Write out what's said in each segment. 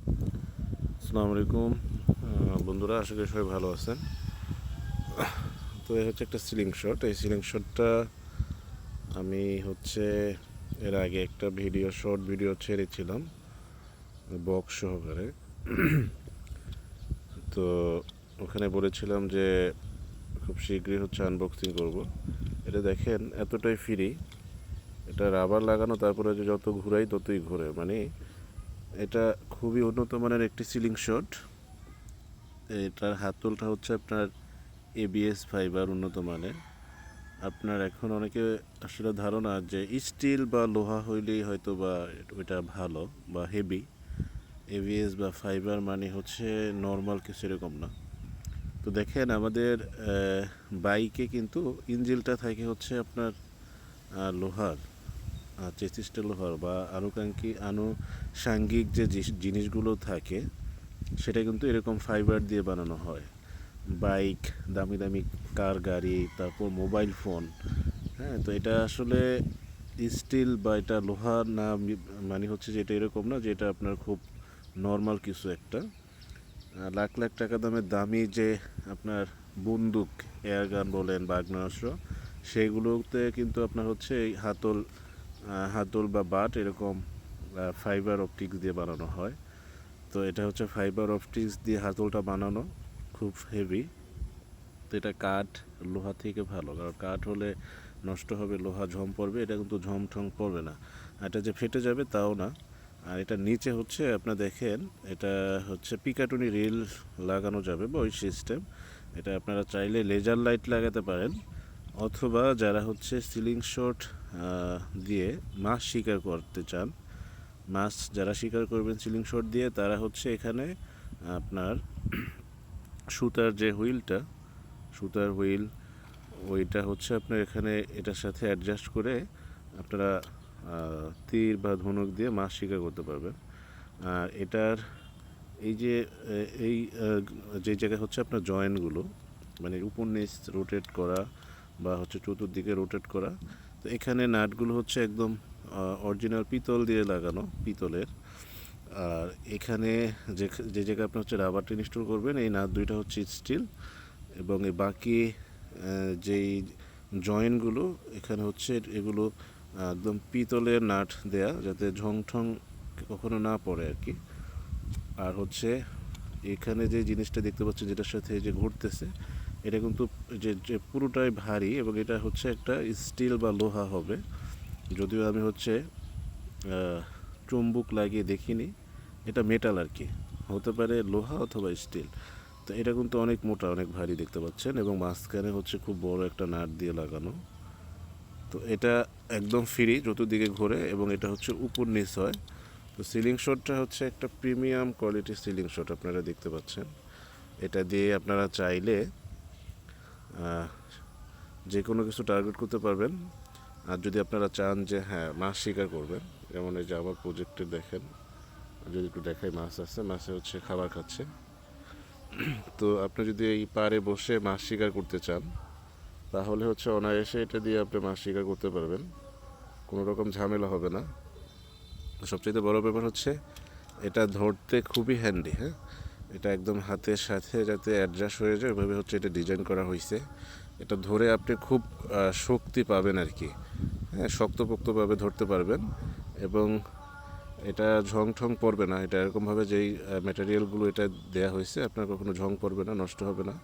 আসসালামু আলাইকুম বন্ধুরা, আশা করি সবাই ভালো আছেন। তো এই হচ্ছে একটা সিলিং শট। এই সিলিং শটটা আমি এর আগে একটা শর্ট ভিডিও ছেড়েছিলাম বক্স সহকারে। তো ওখানে বলেছিলাম যে খুব শীঘ্রই আনবক্সিং করব। এটা দেখেন, এতটাই ফ্রি। এটা রাবার লাগানো, তারপরে যে যত ঘুরাই ততই ঘোরে, মানে এটা খুবই উন্নত মানের একটি সিলিং শট। এটার হাতলটা আপনার এবিএস ফাইবার, উন্নত মানের। আপনার এখন অনেকে আসলে ধারণা যে স্টিল বা লোহা হইলেই হয়তো বা ওইটা ভালো বা হেভি। এবিএস বা ফাইবার মানে নর্মাল কিছু, এরকম না। তো দেখেন, আমাদের বাইকে কিন্তু ইঞ্জিলটা থাকে আপনার লোহার, চেসিসটা লোহার, বা আনুষাঙ্গিক যে জিনিসগুলো থাকে সেটা কিন্তু এরকম ফাইবার দিয়ে বানানো হয়। বাইক, দামি দামি কার, গাড়ি, তারপর মোবাইল ফোন। হ্যাঁ, তো এটা আসলে স্টিল বা এটা লোহা না, মানে যে এটা এরকম না যে এটা আপনার খুব নর্মাল কিছু একটা। লাখ লাখ টাকা দামের দামি যে আপনার বন্দুক, এয়ার গান বলেন বা আগ্নেয়াস্ত্র, সেগুলোতে কিন্তু আপনার এই হাতল বা বাট এরকম ফাইবার অপটিক্স দিয়ে বানানো হয়। তো এটা ফাইবার অপটিক্স দিয়ে হাতলটা বানানো, খুব হেভি। তো এটা কাঠ, লোহা থেকে ভালো, কারণ কাঠ হলে নষ্ট হবে, লোহা ঝম পড়বে, এটা কিন্তু ঝম ঠম পড়বে না। এটা যে ফেটে যাবে তাও না। আর এটা নিচে আপনার দেখেন, এটা পিকাটুনি রিল লাগানো যাবে বা ওই সিস্টেম। এটা আপনারা চাইলে লেজার লাইট লাগাতে পারেন, অথবা যারা সিলিং শট দিয়ে মাছ শিকার করতে চান, মাছ যারা শিকার করবেন সিলিং শট দিয়ে, তারা এখানে আপনার সুতার যে সুতার হুইল, ওইটা আপনার এখানে এটার সাথে অ্যাডজাস্ট করে আপনারা তীর বা ধনুক দিয়ে মাছ শিকার করতে পারবেন। আর এটার এই যে এই যে জায়গায় আপনার জয়েন্টগুলো, মানে উপর নিচ রোটেট করা বা চতুর্দিকে রোটেট করা, তো এখানে নাটগুলো একদম অরিজিনাল পিতল দিয়ে লাগানো, পিতলের। আর এখানে যে যে জায়গায় আপনি রাবারটা ইনস্টল করবেন, এই নাট দুইটা স্টিল, এবং এই বাকি যেই জয়েন্টগুলো এখানে এগুলো একদম পিতলের নাট দেয়া, যাতে ঝং ঠং কখনো না পড়ে আর কি। আর এখানে যে জিনিসটা দেখতে পাচ্ছি, যেটার সাথে যে ঘুরতেছে, এটা কিন্তু যে পুরোটাই ভারী, এবং এটা একটা স্টিল বা লোহা হবে। যদিও আমি চুম্বক লাগিয়ে দেখিনি, এটা মেটাল আর কি, হতে পারে লোহা অথবা স্টিল। তো এটা কিন্তু অনেক মোটা, অনেক ভারী দেখতে পাচ্ছেন, এবং মাঝখানে খুব বড় একটা নাট দিয়ে লাগানো। তো এটা একদম ফ্রি, চতুর্দিকে ঘোরে, এবং এটা উপর নিচ হয়। তো সিলিং শটটা একটা প্রিমিয়াম কোয়ালিটির সিলিং শট আপনারা দেখতে পাচ্ছেন। এটা দিয়ে আপনারা চাইলে যে কোনো কিছু টার্গেট করতে পারবেন। আর যদি আপনারা চান যে হ্যাঁ, মাছ শিকার করবেন, যেমন এই যে আমার প্রজেক্টে দেখেন, যদি একটু দেখাই, মাছ আছে, মাছে খাবার খাচ্ছে। তো আপনি যদি এই পাড়ে বসে মাছ শিকার করতে চান, তাহলে অনায়াসে এটা দিয়ে আপনি মাছ শিকার করতে পারবেন, কোনো রকম ঝামেলা হবে না। সবচেয়ে বড় ব্যাপার এটা ধরতে খুবই হ্যান্ডি। হ্যাঁ, এটা একদম হাতের সাথে যাতে অ্যাডজাস্ট হয়ে যায়, ওইভাবে এটা ডিজাইন করা হয়েছে। এটা ধরে আপনি খুব শক্তি পাবেন আর কি। হ্যাঁ, শক্তপোক্তভাবে ধরতে পারবেন, এবং এটা ঝং ঠং পড়বে না। এটা এরকমভাবে যেই ম্যাটেরিয়ালগুলো এটা দেয়া হয়েছে, আপনার কখনো ঝং পড়বে না, নষ্ট হবে না,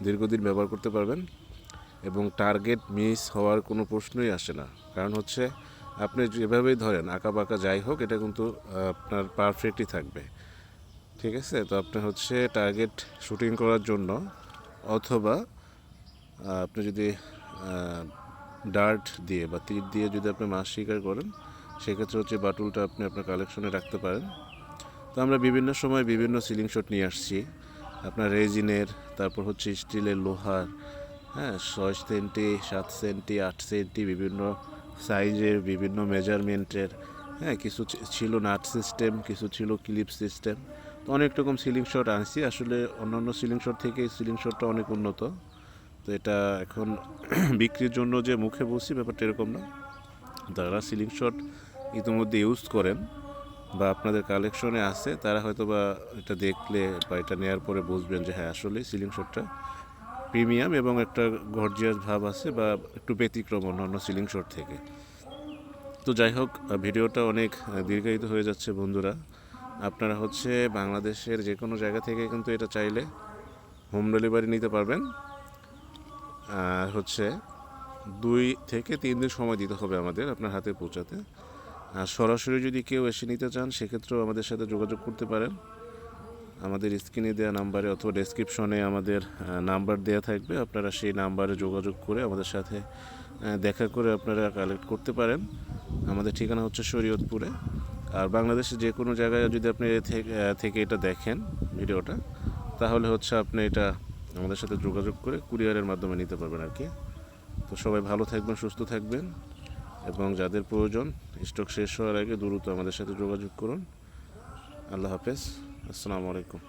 দীর্ঘদিন ব্যবহার করতে পারবেন। এবং টার্গেট মিস হওয়ার কোনো প্রশ্নই আসে না, কারণ আপনি যেভাবেই ধরেন, আঁকা বাঁকা যাই হোক, এটা কিন্তু আপনার পারফেক্টই থাকবে। ঠিক আছে? তো আপনি টার্গেট শুটিং করার জন্য, অথবা আপনি যদি ডার্ট দিয়ে বা তীর দিয়ে যদি আপনি মাছ শিকার করেন, সেক্ষেত্রে বাটুলটা আপনি আপনার কালেকশনে রাখতে পারেন। তো আমরা বিভিন্ন সময় বিভিন্ন সিলিং শট নিয়ে আসছি, আপনার রেজিনের, তারপর স্টিলের, লোহার, হ্যাঁ, 6 সেন্টি, 7 সেন্টি, 8 সেন্টি, বিভিন্ন সাইজের, বিভিন্ন মেজারমেন্টের। হ্যাঁ, কিছু ছিল নাট সিস্টেম, কিছু ছিল ক্লিপ সিস্টেম। তো অনেক রকম সিলিং শট আনছি। আসলে অন্যান্য সিলিং শট থেকে এই সিলিং শটটা অনেক উন্নত। তো এটা এখন বিক্রির জন্য যে মুখে বলছি, ব্যাপারটা এরকম না। যারা সিলিং শট ইতিমধ্যে ইউজ করেন, বা আপনাদের কালেকশনে আছে তারা হয়তো বা এটা দেখলে বা এটা নেওয়ার পরে বুঝবেন যে হ্যাঁ আসলে সিলিং শটটা প্রিমিয়াম এবং একটা গর্জিয়াস ভাব আছে বা একটু ব্যতিক্রম অন্যান্য সিলিং শট থেকে। তো যাই হোক, ভিডিওটা অনেক দীর্ঘায়িত হয়ে যাচ্ছে বন্ধুরা। আপনারা হচ্ছে বাংলাদেশের যে কোনো জায়গা থেকে কিন্তু এটা চাইলে হোম ডেলিভারি নিতে পারবেন। আর হচ্ছে 2 থেকে 3 দিন সময় দিতে হবে আমাদের আপনার হাতে পৌঁছাতে। আর সরাসরি যদি কেউ এসে নিতে চান সেক্ষেত্রেও আমাদের সাথে যোগাযোগ করতে পারেন। আমাদের স্ক্রিনে দেওয়া নাম্বারে অথবা ডেসক্রিপশনে আমাদের নাম্বার দেওয়া থাকবে, আপনারা সেই নাম্বারে যোগাযোগ করে আমাদের সাথে দেখা করে আপনারা কালেক্ট করতে পারেন। আমাদের ঠিকানা হচ্ছে শরীয়তপুরে। আর বাংলাদেশে যে কোনো জায়গায় যদি আপনি থেকে এটা দেখেন ভিডিওটা, তাহলে হচ্ছে আপনি এটা আমাদের সাথে যোগাযোগ করে কুরিয়ারের মাধ্যমে নিতে পারবেন আর কি। তো সবাই ভালো থাকবেন, সুস্থ থাকবেন, এবং যাদের প্রয়োজন স্টক শেষ হওয়ার আগে দ্রুত আমাদের সাথে যোগাযোগ করুন। আল্লাহ হাফেজ, আসসালামু আলাইকুম।